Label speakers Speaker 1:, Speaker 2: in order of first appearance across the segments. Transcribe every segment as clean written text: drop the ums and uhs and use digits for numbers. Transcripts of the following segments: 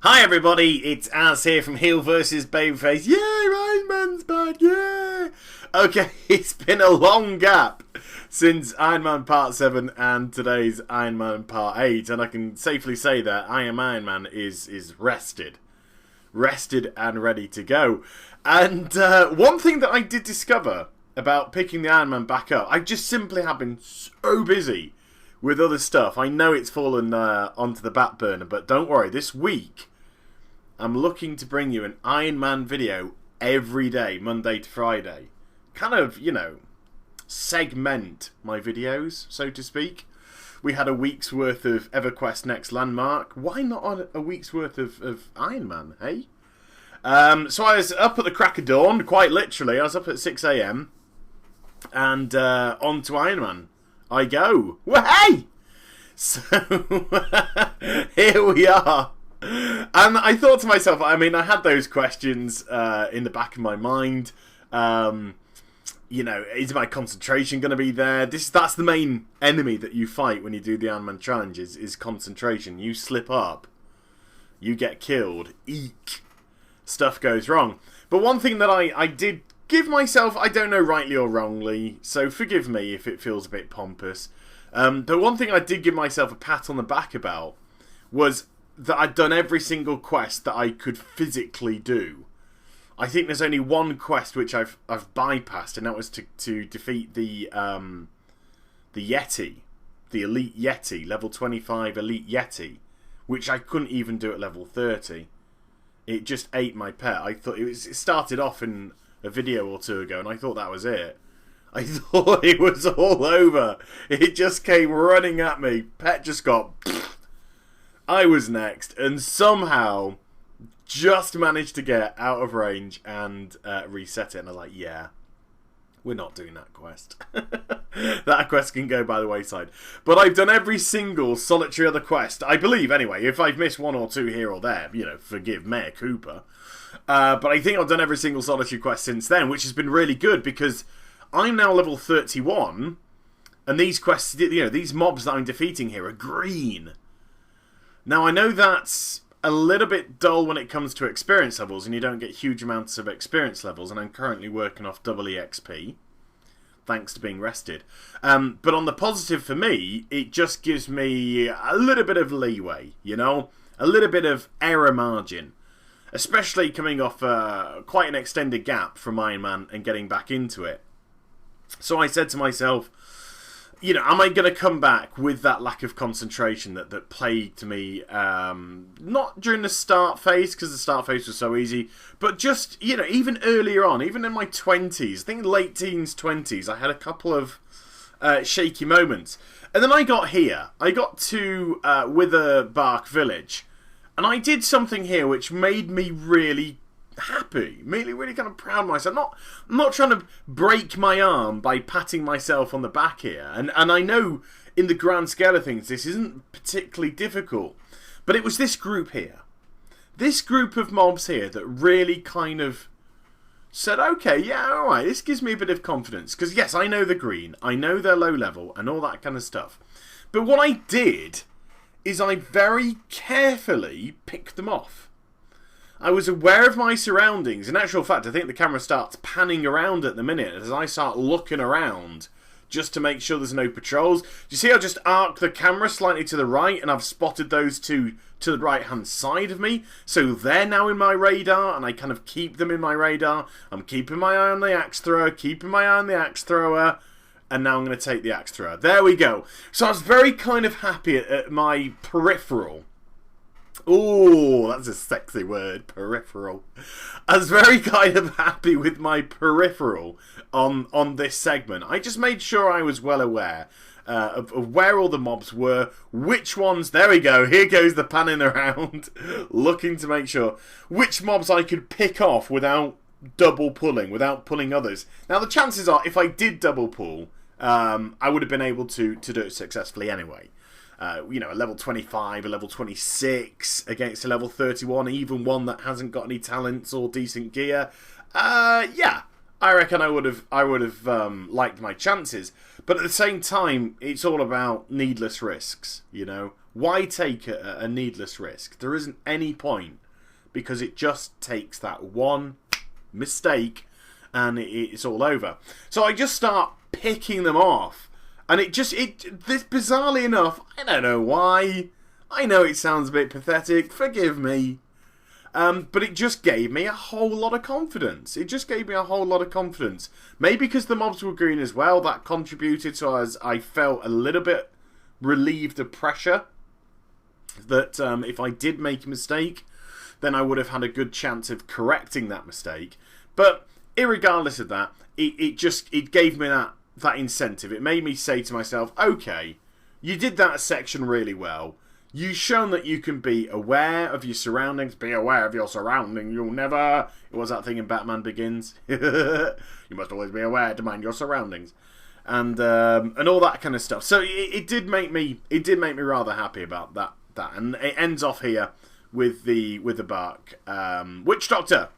Speaker 1: Hi everybody, it's Az here from Heel vs Babyface. Yay, Ironman's back, yay! Okay, it's been a long gap since Ironman Part 7 and today's Ironman Part 8, and I can safely say that I Am Ironman is rested. Rested and ready to go. And one thing that I did discover about picking the Ironman back up, I just simply have been so busy with other stuff. I know it's fallen onto the back burner, but don't worry, this week I'm looking to bring you an Ironman video every day, Monday to Friday. Kind of, you know, segment my videos, so to speak. We had a week's worth of EverQuest Next Landmark. Why not on a week's worth of Ironman, hey? So I was up at the crack of dawn, quite literally. I was up at 6 AM and on to Ironman I go. Well, hey! So here we are. And I thought to myself, I mean, I had those questions in the back of my mind. You know, is my concentration going to be there? That's the main enemy that you fight when you do the Ironman Challenge is concentration. You slip up, you get killed, eek, stuff goes wrong. But one thing that I did give myself, I don't know rightly or wrongly, so forgive me if it feels a bit pompous, but one thing I did give myself a pat on the back about was that I'd done every single quest that I could physically do. I think there's only one quest which I've bypassed, and that was to defeat the Yeti, the Elite Yeti, level 25 Elite Yeti, which I couldn't even do at level 30. It just ate my pet. I thought it started off in a video or two ago, and I thought that was it. I thought it was all over. It just came running at me. Pet just got... I was next, and somehow just managed to get out of range and reset it. And I was like, yeah, we're not doing that quest. That quest can go by the wayside. But I've done every single solitary other quest, I believe, anyway. If I've missed one or two here or there, you know, forgive Mayor Cooper. But I think I've done every single solitary quest since then, which has been really good because I'm now level 31, and these quests, you know, these mobs that I'm defeating here are green. Now, I know that's a little bit dull when it comes to experience levels, and you don't get huge amounts of experience levels, and I'm currently working off double EXP, thanks to being rested. But on the positive for me, it just gives me a little bit of leeway, you know? A little bit of error margin. Especially coming off quite an extended gap from Ironman and getting back into it. So I said to myself, you know, am I going to come back with that lack of concentration that plagued me, not during the start phase, because the start phase was so easy, but just, you know, even earlier on, even in my 20s, I think late teens, 20s, I had a couple of shaky moments. And then I got here. I got to Witherbark Village, and I did something here which made me really happy, really kind of proud of myself. I'm not trying to break my arm by patting myself on the back here, and I know in the grand scale of things this isn't particularly difficult, but it was this group here, this group of mobs here that really kind of said, okay, yeah, alright, this gives me a bit of confidence, because yes, I know they're green, I know they're low level and all that kind of stuff, but what I did is I very carefully picked them off. I was aware of my surroundings. In actual fact, I think the camera starts panning around at the minute as I start looking around just to make sure there's no patrols. Do you see I just arc the camera slightly to the right and I've spotted those two to the right-hand side of me? So they're now in my radar and I kind of keep them in my radar. I'm keeping my eye on the axe thrower, keeping my eye on the axe thrower, and now I'm going to take the axe thrower. There we go. So I was very kind of happy at my peripheral. Oh, that's a sexy word, peripheral. I was very kind of happy with my peripheral on this segment. I just made sure I was well aware of where all the mobs were, which ones, there we go, here goes the panning around, looking to make sure, which mobs I could pick off without double pulling, without pulling others. Now the chances are, if I did double pull, I would have been able to do it successfully anyway. You know, a level 25, a level 26 against a level 31, even one that hasn't got any talents or decent gear. Yeah, I reckon I would have liked my chances. But at the same time, it's all about needless risks, you know. Why take a needless risk? There isn't any point, because it just takes that one mistake and it's all over. So I just start picking them off. And this bizarrely enough, I don't know why. I know it sounds a bit pathetic, forgive me. But it just gave me a whole lot of confidence. Maybe because the mobs were green as well, that contributed, so as I felt a little bit relieved of pressure. That if I did make a mistake, then I would have had a good chance of correcting that mistake. But irregardless of that, it gave me that incentive. It made me say to myself, okay, you did that section really well. You've shown that you can be aware of your surroundings. Be aware of your surroundings. You'll never... What was that thing in Batman Begins? You must always be aware to mind your surroundings. And all that kind of stuff. So it did make me rather happy about that. And it ends off here with the bark witch doctor.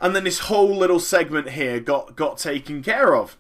Speaker 1: And then this whole little segment here got taken care of.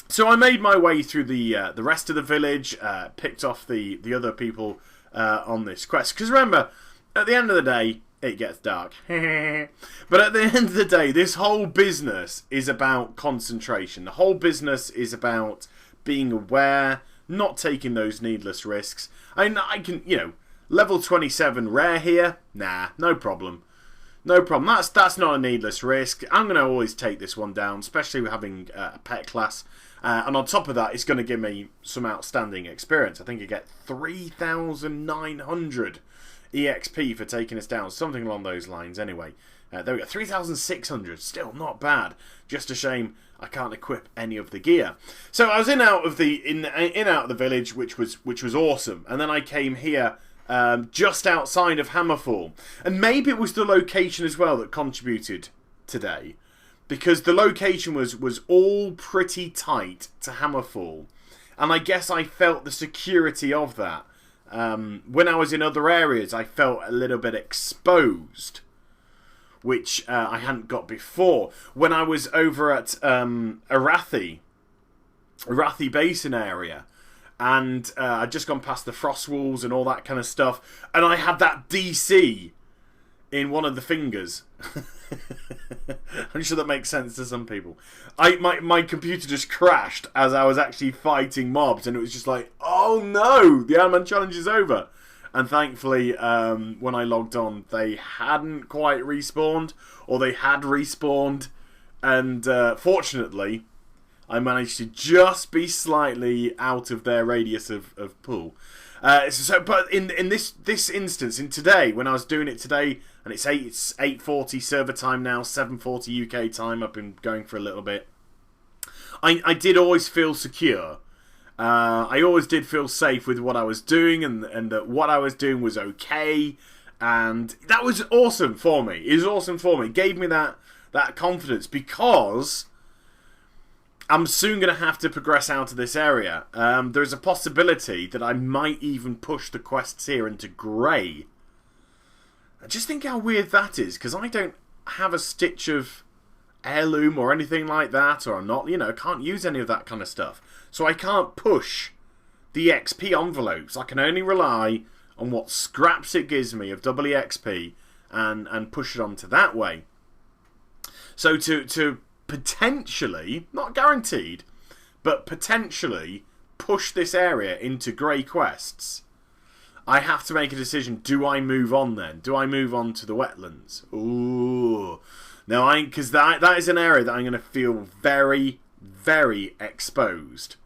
Speaker 1: So I made my way through the rest of the village, picked off the other people on this quest. Because remember, at the end of the day, it gets dark. But at the end of the day, this whole business is about concentration. The whole business is about being aware, not taking those needless risks. I can, level 27 rare here? Nah, no problem. No problem. That's not a needless risk. I'm going to always take this one down, especially with having a pet class. And on top of that, it's going to give me some outstanding experience. I think I get 3,900 EXP for taking us down. Something along those lines anyway. There we go. 3,600. Still not bad. Just a shame I can't equip any of the gear. So I was in out of the village, which was awesome. And then I came here just outside of Hammerfall. And maybe it was the location as well that contributed today. Because the location was all pretty tight to Hammerfall. And I guess I felt the security of that. When I was in other areas, I felt a little bit exposed. Which I hadn't got before. When I was over at Arathi Basin area. And I'd just gone past the frost walls and all that kind of stuff. And I had that DC in one of the fingers. I'm sure that makes sense to some people. My computer just crashed as I was actually fighting mobs, and it was just like, oh no, the Ironman challenge is over. And thankfully, when I logged on, they hadn't quite respawned, or they had respawned, and fortunately, I managed to just be slightly out of their radius of pull. But in this instance, in today, when I was doing it today, and it's 8:40 server time now, 7:40 UK time. I've been going for a little bit. I did always feel secure. I always did feel safe with what I was doing, and that what I was doing was okay, and that was awesome for me. It was awesome for me. It gave me that confidence, because I'm soon going to have to progress out of this area. There's a possibility that I might even push the quests here into grey. Just think how weird that is, because I don't have a stitch of heirloom or anything like that, or I'm not, can't use any of that kind of stuff. So I can't push the XP envelopes. I can only rely on what scraps it gives me of double EXP and push it onto that way. So to potentially, not guaranteed, but potentially push this area into grey quests, I have to make a decision. Do I move on then? Do I move on to the wetlands? Ooh. No, because that is an area that I'm going to feel very, very exposed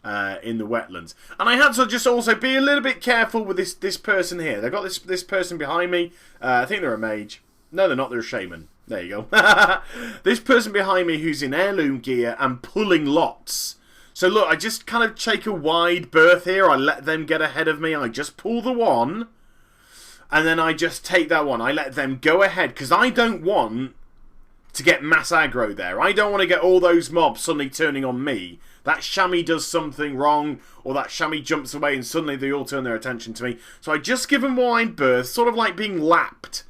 Speaker 1: in the wetlands. And I had to just also be a little bit careful with this person here. They've got this person behind me. I think they're a mage. No, they're not. They're a shaman. There you go. This person behind me who's in heirloom gear and pulling lots. So look, I just kind of take a wide berth here. I let them get ahead of me. I just pull the one. And then I just take that one. I let them go ahead. Because I don't want to get mass aggro there. I don't want to get all those mobs suddenly turning on me. That chamois does something wrong. Or that chamois jumps away and suddenly they all turn their attention to me. So I just give them wide berth. Sort of like being lapped.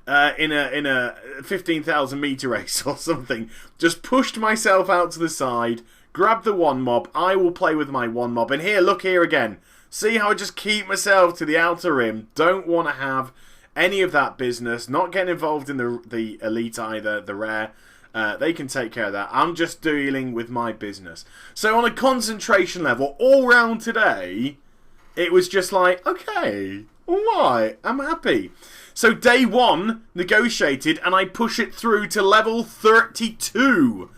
Speaker 1: In a 15,000 meter race or something. Just pushed myself out to the side. grab the one mob. I will play with my one mob. And here, look here again. See how I just keep myself to the outer rim. Don't want to have any of that business. Not getting involved in the elite either, the rare. They can take care of that. I'm just dealing with my business. So on a concentration level, all round today, it was just like, okay, alright, I'm happy. So day 1, negotiated, and I push it through to level 32.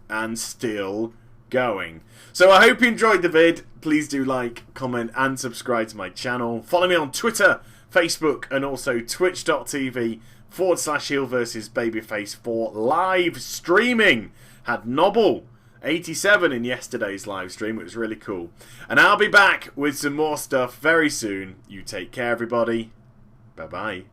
Speaker 1: And still going. So I hope you enjoyed the vid. Please do like, comment, and subscribe to my channel. Follow me on Twitter, Facebook, and also twitch.tv/heel versus babyface for live streaming. Had Nobble 87 in yesterday's live stream. It was really cool. And I'll be back with some more stuff very soon. You take care, everybody. Bye-bye.